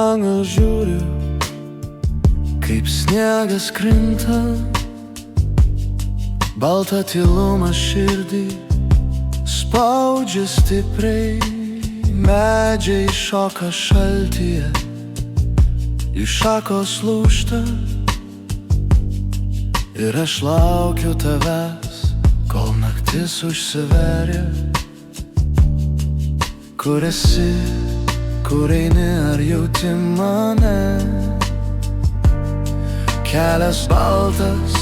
langą žiūriu, kaip sniegas krinta, balta tyluma širdį spaudžia stipriai. Medžiai šoka šaltyje, jų šakos lūžta, ir aš laukiu tavęs, kol naktis užsiveria. Kur esi, kur eini, ar jauti mane? Kelias baltas,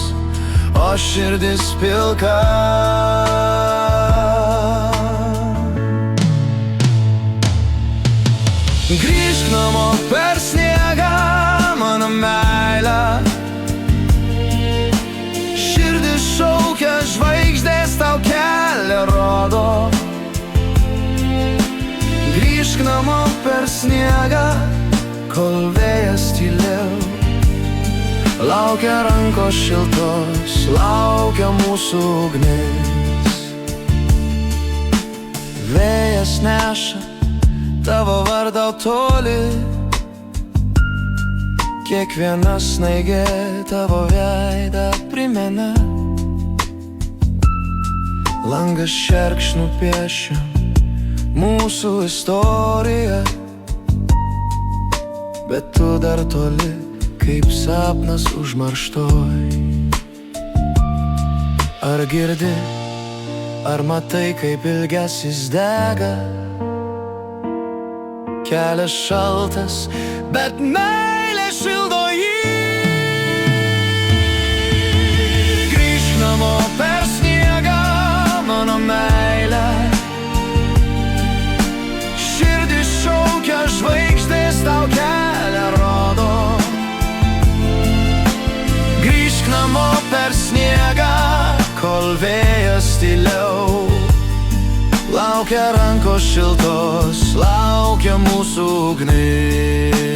o širdis pilka. Grįžk namo per sniegą, mano meilė. Širdis šaukia, žvaigždės tau kelią rodo. Grįžk namo per sniegą, kol vėjas tyliau. Laukia rankos šiltos, laukia mūsų ugnis. Vėjas neša tavo vardą toli, kiekviena snaigė tavo veidą primena. Langas šerkšnų piešia mūsų istoriją, bet tu dar toli, kaip sapnas užmarštoj. Ar girdi, ar matai, kaip ilgesis dega? Kelias šaltas, bet meilė šildo jį. Grįžk namo per sniegą, mano meilė. Širdis šaukia, žvaigždės tau kelią rodo. Grįžk namo per sniegą, kol vėjas tyliau. Laukia rankos šiltos, laukia mūsų ugnis.